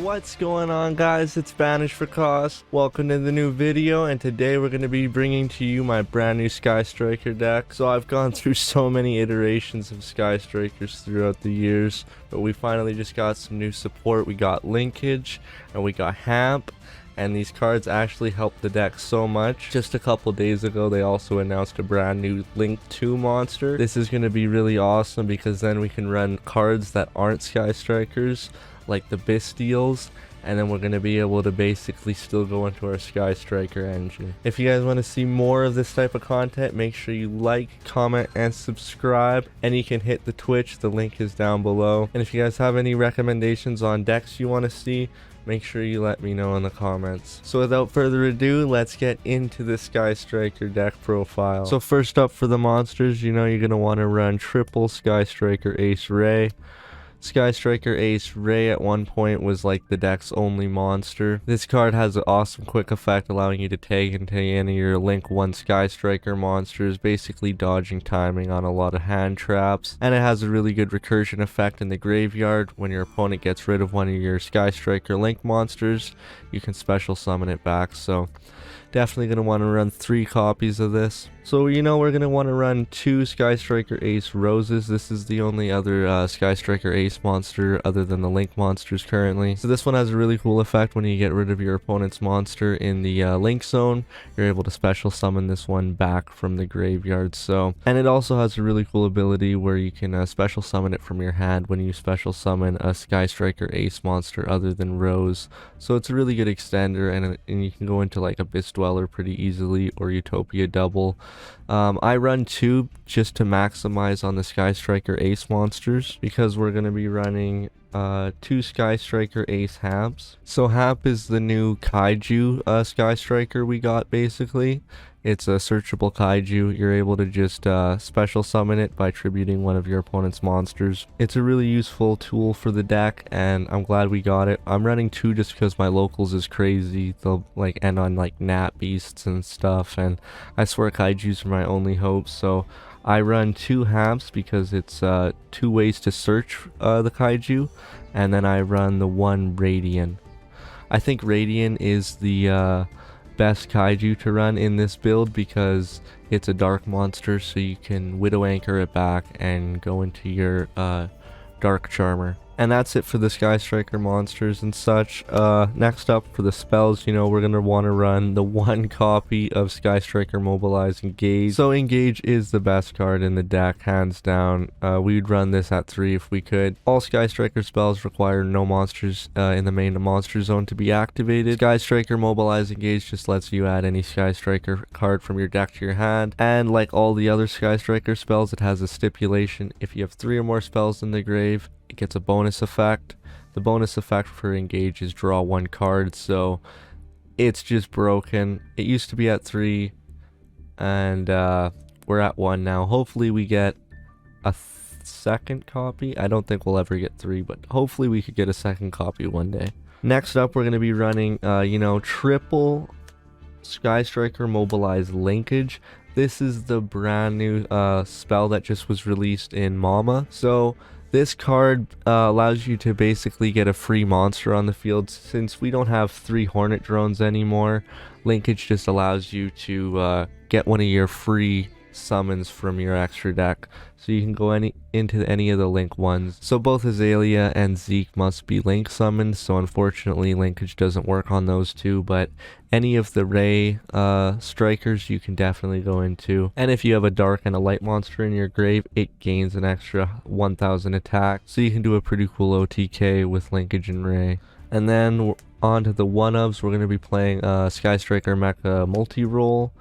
What's going on, guys? It's Banish for Cost. Welcome to the new video, and today we're going to be bringing to you my brand new Sky Striker deck. So I've gone through so many iterations of Sky Strikers throughout the years, but we finally just got some new support. We got Linkage and we got Hamp, and these cards actually help the deck so much. Just a couple days ago, they also announced a brand new Link 2 monster. This is going to be really awesome because then we can run cards that aren't Sky Strikers, like the Bisteals, and then we're going to be able to basically still go into our Sky Striker engine. If you guys want to see more of this type of content, make sure you like, comment, and subscribe, and you can hit the Twitch. The link is down below. And if you guys have any recommendations on decks you want to see, make sure you let me know in the comments. So without further ado, let's get into the Sky Striker deck profile. So first up, for the monsters, you know you're going to want to run triple Sky Striker Ace Ray. Sky Striker Ace Ray at one point was like the deck's only monster. This card has an awesome quick effect, allowing you to tag into any of your Link 1 Sky Striker monsters, basically dodging timing on a lot of hand traps. And it has a really good recursion effect in the graveyard. When your opponent gets rid of one of your Sky Striker Link monsters, you can special summon it back. So definitely going to want to run 3 copies of this. So you know we're going to want to run 2 Sky Striker Ace Roses. This is the only other Sky Striker Ace monster other than the Link monsters currently. So this one has a really cool effect. When you get rid of your opponent's monster in the Link zone, you're able to special summon this one back from the graveyard. And it also has a really cool ability where you can special summon it from your hand when you special summon a Sky Striker Ace monster other than Rose. So it's a really good extender, and you can go into like Abyss Dweller pretty easily, or Utopia Double. I run 2 just to maximize on the Sky Striker Ace monsters, because we're going to be running 2 Sky Striker Ace Hamps. So Hamp is the new Kaiju Sky Striker we got basically. It's a searchable Kaiju. You're able to just special summon it by tributing one of your opponent's monsters. It's a really useful tool for the deck, and I'm glad we got it. I'm running 2 just because my locals is crazy. They'll like end on like Nat Beasts and stuff, and I swear Kaijus are my only hope. So I run 2 Hamps because it's 2 ways to search the Kaiju, and then I run the 1 Radian. I think Radian is the best Kaiju to run in this build because it's a dark monster, so you can Widow Anchor it back and go into your Dark Charmer. And that's it for the Sky Striker monsters and such. Next up, for the spells, you know, we're going to want to run the 1 copy of Sky Striker Mobilize Engage. So Engage is the best card in the deck, hands down. We'd run this at 3 if we could. All Sky Striker spells require no monsters in the main monster zone to be activated. Sky Striker Mobilize Engage just lets you add any Sky Striker card from your deck to your hand. And like all the other Sky Striker spells, it has a stipulation. If you have 3 or more spells in the grave, it gets a bonus effect. The bonus effect for Engage is draw 1 card, so it's just broken. It used to be at 3, and we're at 1 now. Hopefully we get a second copy. I don't think we'll ever get 3, but hopefully we could get a second copy one day. Next up, we're going to be running, you know, triple Sky Striker Mobilize Linkage. This is the brand new spell that just was released in Mama. So this card allows you to basically get a free monster on the field. Since we don't have 3 Hornet drones anymore, Linkage just allows you to get one of your free summons from your extra deck, so you can go into any of the Link ones. So both Azalea and Zeke must be Link summoned, so unfortunately Linkage doesn't work on those 2, but any of the Ray strikers you can definitely go into. And if you have a dark and a light monster in your grave, it gains an extra 1000 attack, so you can do a pretty cool OTK with Linkage and Ray. And then on to the 1-ofs, we're going to be playing Sky Striker Mecha Multi-Roll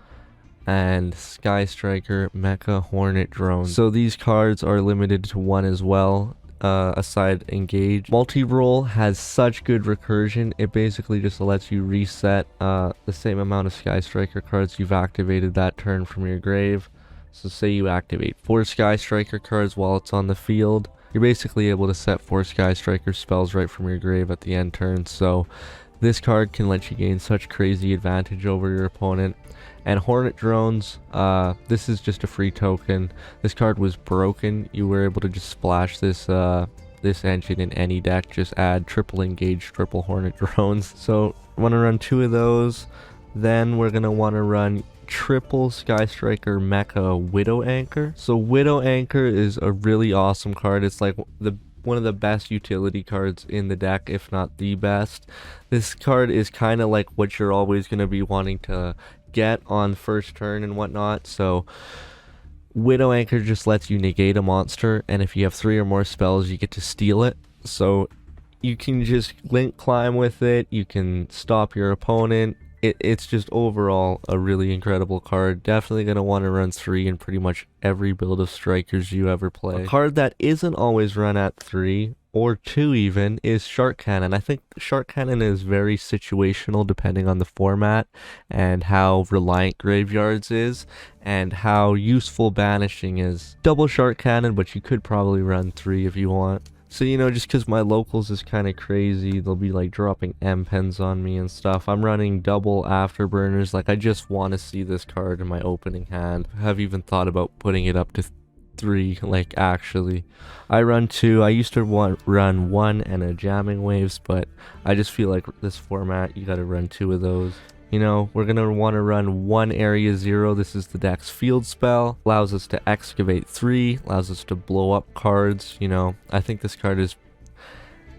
and Sky Striker Mecha Hornet Drone. So these cards are limited to 1 as well, aside Engage. Multi-Roll has such good recursion. It basically just lets you reset the same amount of Sky Striker cards you've activated that turn from your grave. So say you activate 4 Sky Striker cards while it's on the field, you're basically able to set 4 Sky Striker spells right from your grave at the end turn. So this card can let you gain such crazy advantage over your opponent. And Hornet Drones, this is just a free token. This card was broken. You were able to just splash this this engine in any deck. Just add triple engage, triple Hornet drones. So want to run 2 of those. Then we're gonna want to run triple Sky Striker Mecha Widow Anchor. So Widow Anchor is a really awesome card. It's like one of the best utility cards in the deck, if not the best. This card is kind of like what you're always going to be wanting to get on first turn and whatnot. So Widow Anchor just lets you negate a monster, and if you have 3 or more spells, you get to steal it. So you can just link climb with it, you can stop your opponent. It's just overall a really incredible card. Definitely going to want to run 3 in pretty much every build of strikers you ever play. A card that isn't always run at 3 or 2 even is Shark Cannon. I think Shark Cannon is very situational depending on the format and how reliant Graveyards is and how useful Banishing is. Double Shark Cannon, but you could probably run 3 if you want. So, you know, just because my locals is kind of crazy, they'll be like dropping M-Pens on me and stuff. I'm running double Afterburners. Like, I just want to see this card in my opening hand. I have even thought about putting it up to 3, like, actually. I run 2. I used to run 1 and a Jamming Waves, but I just feel like this format, you got to run 2 of those. You know, we're going to want to run 1 Area 0. This is the deck's field spell. Allows us to excavate 3. Allows us to blow up cards. You know, I think this card is...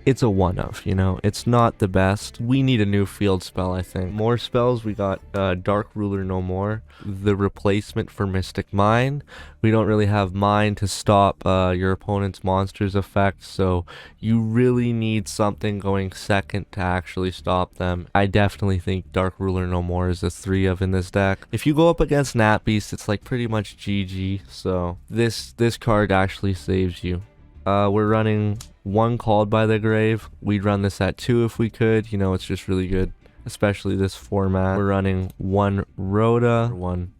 it's a one-of, you know. It's not the best. We need a new field spell, I think. More spells. We got Dark Ruler No More. The replacement for Mystic Mine. We don't really have Mine to stop your opponent's monsters effect, so you really need something going second to actually stop them. I definitely think Dark Ruler No More is a 3 of in this deck. If you go up against Nat Beast, it's like pretty much GG, so this card actually saves you. We're running 1 Called by the Grave. We'd run this at 2 if we could. You know, it's just really good, especially this format. We're running 1 Rhoda, 1,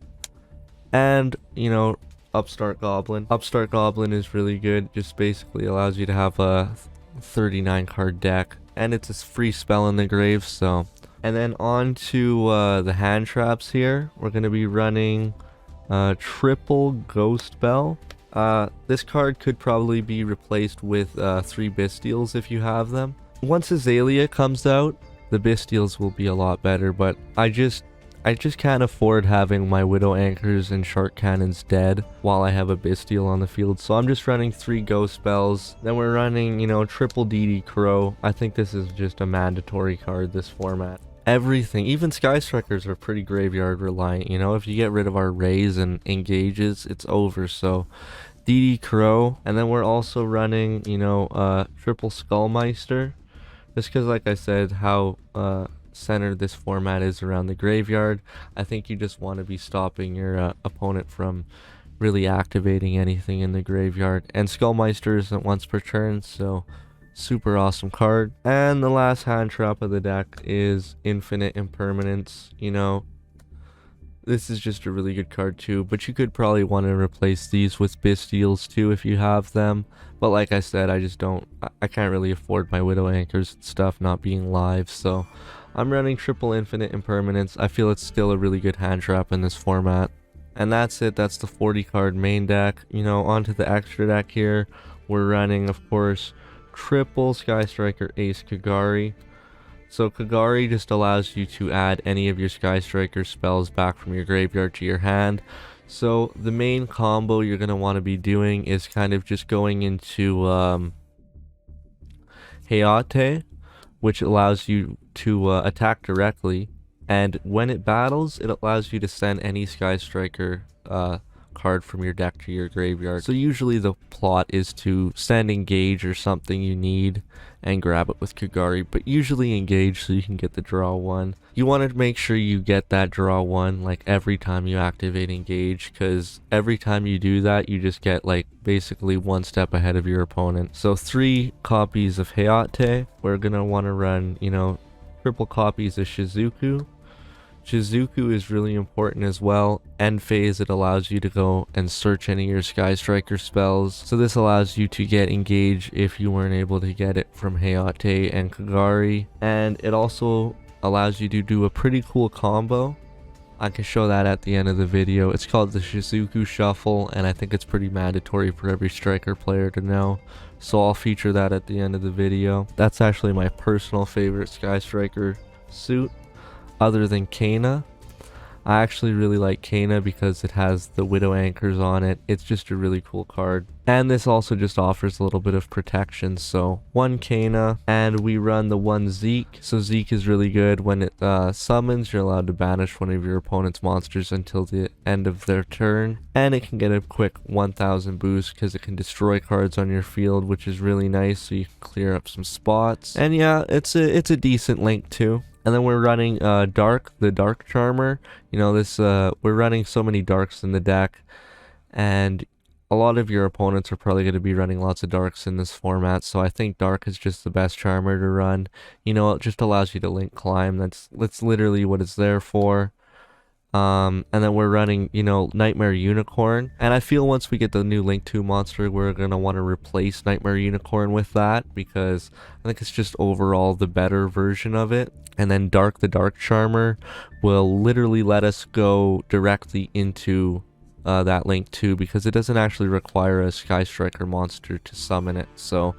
and, you know, Upstart Goblin. Upstart Goblin is really good. Just basically allows you to have a 39 card deck, and it's a free spell in the grave. So, and then on to the Handtraps here. We're going to be running triple Ghost Bell. This card could probably be replaced with 3 Bystials if you have them. Once Azalea comes out, the Bystials will be a lot better, but I just can't afford having my Widow Anchors and Shark Cannons dead while I have a Bystial on the field, so I'm just running 3 Ghost Spells. Then we're running, you know, triple DD Crow. I think this is just a mandatory card, this format. Everything, even Sky Strikers are pretty graveyard reliant, you know. If you get rid of our Rays and Engages, it's over. So DD Crow, and then we're also running, you know, triple Skullmeister, just because, like I said, how centered this format is around the graveyard. I think you just want to be stopping your opponent from really activating anything in the graveyard, and Skullmeister isn't once per turn, so super awesome card. And the last hand trap of the deck is Infinite Impermanence. You know, this is just a really good card too, but you could probably want to replace these with Bystials too if you have them. But like I said, I can't really afford my Widow Anchors and stuff not being live, so I'm running triple Infinite Impermanence. I feel it's still a really good hand trap in this format. And that's it. That's the 40 card main deck. You know, onto the extra deck here. We're running, of course, triple Sky Striker Ace Kagari. So Kagari just allows you to add any of your Sky Striker spells back from your graveyard to your hand. So the main combo you're going to want to be doing is kind of just going into Hayate, which allows you to attack directly, and when it battles, it allows you to send any Sky Striker card from your deck to your graveyard. So usually the plot is to send Engage or something you need and grab it with Kagari, but usually Engage so you can get the draw 1. You want to make sure you get that draw 1 like every time you activate Engage, because every time you do that you just get like basically 1 step ahead of your opponent. So 3 copies of Hayate. We're gonna want to run, you know, triple copies of Shizuku. Shizuku is really important as well. End phase, it allows you to go and search any of your Sky Striker spells. So this allows you to get Engage if you weren't able to get it from Hayate and Kagari. And it also allows you to do a pretty cool combo. I can show that at the end of the video. It's called the Shizuku Shuffle, and I think it's pretty mandatory for every Striker player to know. so I'll feature that at the end of the video. That's actually my personal favorite Sky Striker suit, other than Kana. I actually really like Kana because it has the Widow anchors on it. It's just a really cool card. And this also just offers a little bit of protection. So one Kana, and we run the one Zeke. So Zeke is really good. When it summons, you're allowed to banish one of your opponent's monsters until the end of their turn. And it can get a quick 1000 boost because it can destroy cards on your field, which is really nice. So you can clear up some spots. And yeah, it's a decent link too. And then we're running the Dark Charmer. You know, this we're running so many darks in the deck, and a lot of your opponents are probably going to be running lots of darks in this format. So I think Dark is just the best charmer to run. You know, it just allows you to link climb. That's literally what it's there for. And then we're running, you know, Nightmare Unicorn, and I feel once we get the new Link 2 monster, we're gonna want to replace Nightmare Unicorn with that, because I think it's just overall the better version of it. And then the Dark Charmer will literally let us go directly into that Link 2, because it doesn't actually require a Sky Striker monster to summon it. So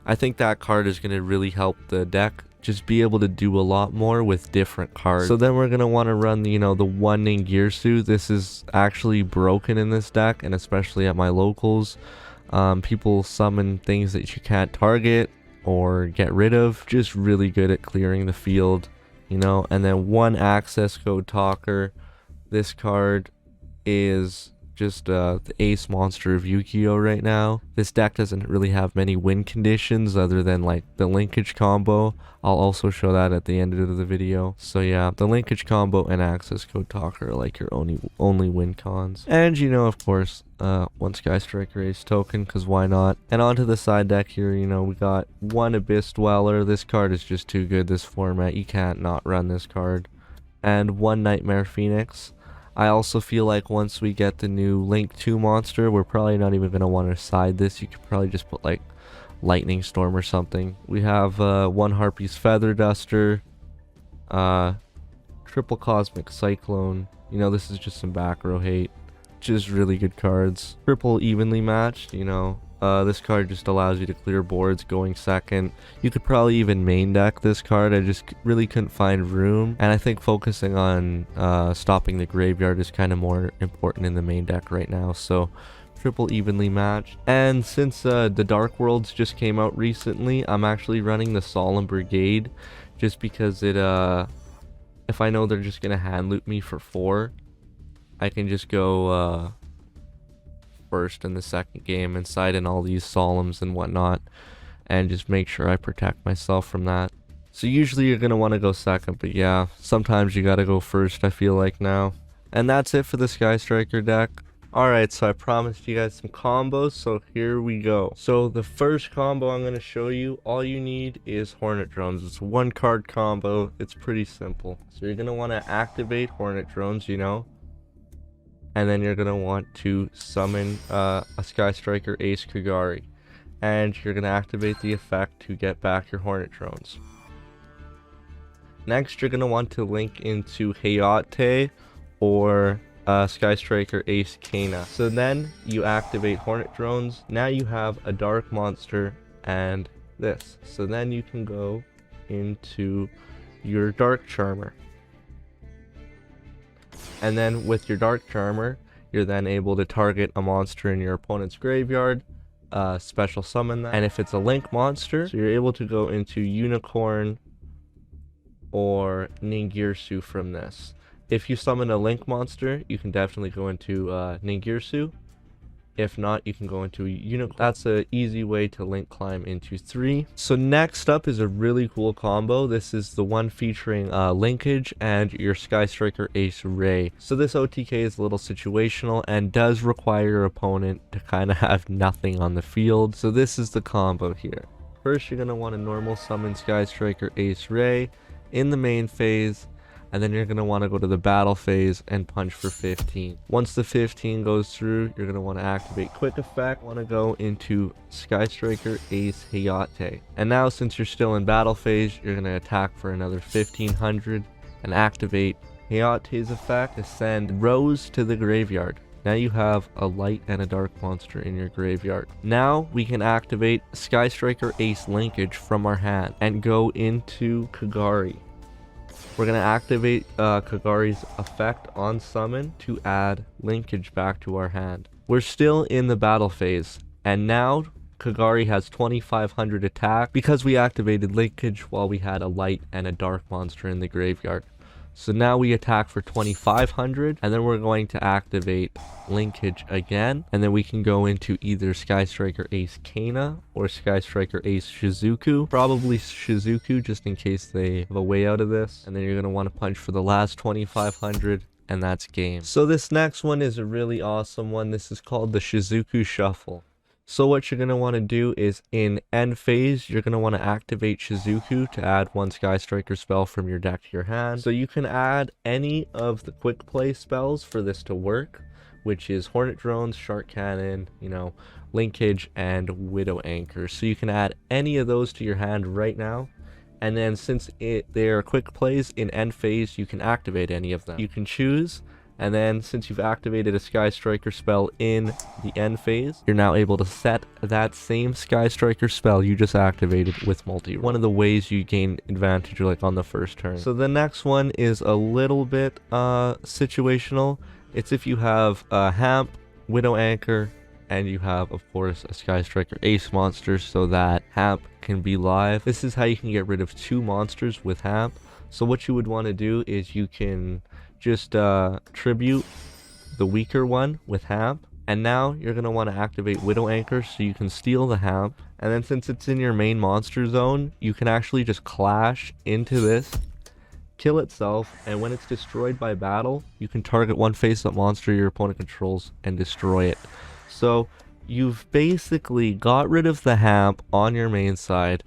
I think that card is going to really help the deck just be able to do a lot more with different cards. So then we're going to want to run, you know, the one Ningirsu. This is actually broken in this deck, and especially at my locals. People summon things that you can't target or get rid of. Just really good at clearing the field, you know. And then one Access Code Talker. This card is just the ace monster of Yu-Gi-Oh right now. This deck doesn't really have many win conditions other than like the Linkage Combo. I'll also show that at the end of the video. So yeah, the Linkage Combo and Access Code Talker are like your only win cons. And you know, of course, one Sky Striker Ace token, because why not? And onto the side deck here, you know, we got one Abyss Dweller. This card is just too good, this format. You can't not run this card. And one Nightmare Phoenix. I also feel like once we get the new Link 2 monster, we're probably not even going to want to side this. You could probably just put like Lightning Storm or something. We have one Harpy's Feather Duster, triple Cosmic Cyclone. You know, this is just some back row hate. Just really good cards. Triple Evenly Matched, you know. This card just allows you to clear boards going second. You could probably even main deck this card. I just really couldn't find room, and I think focusing on stopping the graveyard is kind of more important in the main deck right now. So triple Evenly Matched. And since the Dark Worlds just came out recently, I'm actually running the Solemn Brigade, just because it if I know they're just gonna hand loot me for 4, I can just go first in the second game and side in all these Solemns and whatnot, and just make sure I protect myself from that. So usually you're going to want to go second, but yeah, sometimes you got to go first, I feel like now. And that's it for the Sky Striker deck. Alright, so I promised you guys some combos, so here we go. So the first combo I'm going to show you, all you need is Hornet Drones. It's a 1-card combo. It's pretty simple. So you're going to want to activate Hornet Drones, you know. And then you're going to want to summon a Sky Striker Ace Kagari. And you're going to activate the effect to get back your Hornet Drones. Next, you're going to want to link into Hayate or Sky Striker Ace Kana. So then you activate Hornet Drones. Now you have a Dark Monster and this. So then you can go into your Dark Charmer. And then with your Dark Charmer, you're then able to target a monster in your opponent's graveyard, special summon that. And if it's a Link monster, so you're able to go into Unicorn or Ningirsu from this. If you summon a Link monster, you can definitely go into Ningirsu. If not, you can go into Unicorn. That's an easy way to link climb into 3. So next up is a really cool combo. This is the one featuring Linkage and your Sky Striker Ace Ray. So this OTK is a little situational and does require your opponent to kind of have nothing on the field. So this is the combo here. First, you're going to want to normal summon Sky Striker Ace Ray in the main phase. And then you're going to want to go to the battle phase and punch for 15. Once the 15 goes through, you're going to want to activate Quick Effect. Want to go into Sky Striker Ace Hayate. And now, since you're still in battle phase, you're going to attack for another 1500 and activate Hayate's effect to send Rose to the graveyard. Now you have a light and a dark monster in your graveyard. Now we can activate Sky Striker Ace Linkage from our hand and go into Kagari. We're going to activate Kagari's effect on summon to add Linkage back to our hand. We're still in the battle phase, and now Kagari has 2500 attack because we activated Linkage while we had a light and a dark monster in the graveyard. So now we attack for 2500, and then we're going to activate Linkage again, and then we can go into either Sky Striker Ace Kana or Sky Striker Ace Shizuku. Probably Shizuku, just in case they have a way out of this. And then you're going to want to punch for the last 2500, and that's game. So this next one is a really awesome one. This is called the Shizuku Shuffle. So what you're going to want to do is in end phase, you're going to want to activate Shizuku to add one Sky Striker spell from your deck to your hand. So you can add any of the quick play spells for this to work, which is Hornet Drones, Shark Cannon, Linkage, and Widow Anchor. So you can add any of those to your hand right now. And then since they're quick plays in end phase, you can activate any of them. You can choose. And then since you've activated a Sky Striker spell in the end phase, you're now able to set that same Sky Striker spell you just activated with multi. One of the ways you gain advantage like on the first turn. So the next one is a little bit situational. It's if you have a Hamp, Widow Anchor, and you have, of course, a Sky Striker Ace monster so that Hamp can be live. This is how you can get rid of 2 monsters with Hamp. So what you would want to do is you can just tribute the weaker one with Hamp, and now you're going to want to activate Widow Anchor so you can steal the Hamp, and then since it's in your main monster zone, you can actually just clash into this, kill itself, and when it's destroyed by battle, you can target one face-up monster your opponent controls and destroy it. So you've basically got rid of the Hamp on your main side,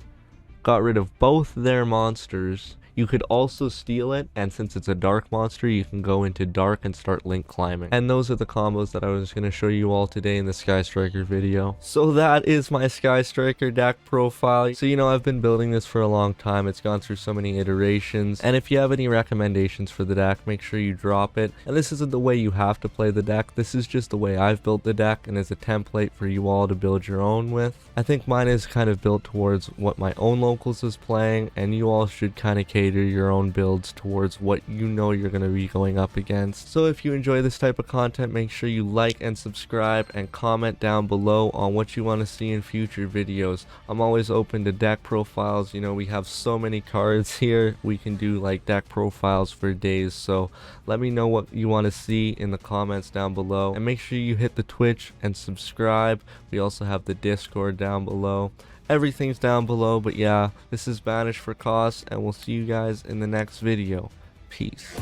got rid of both their monsters. You could also steal it, and since it's a dark monster, you can go into dark and start link climbing. And those are the combos that I was going to show you all today in the Sky Striker video. So that is my Sky Striker deck profile. So I've been building this for a long time. It's gone through so many iterations, and if you have any recommendations for the deck, make sure you drop it. And this isn't the way you have to play the deck. This is just the way I've built the deck, and as a template for you all to build your own with. I think mine is kind of built towards what my own locals is playing, and you all should kind of cater your own builds towards what you're going to be going up against. So if you enjoy this type of content, make sure you like and subscribe and comment down below on what you want to see in future videos. I'm always open to deck profiles. We have so many cards here. We can do like deck profiles for days. So let me know what you want to see in the comments down below, and make sure you hit the Twitch and subscribe. We also have the Discord down below. Everything's down below, but yeah, this is Banish for Cost, and we'll see you guys in the next video. Peace.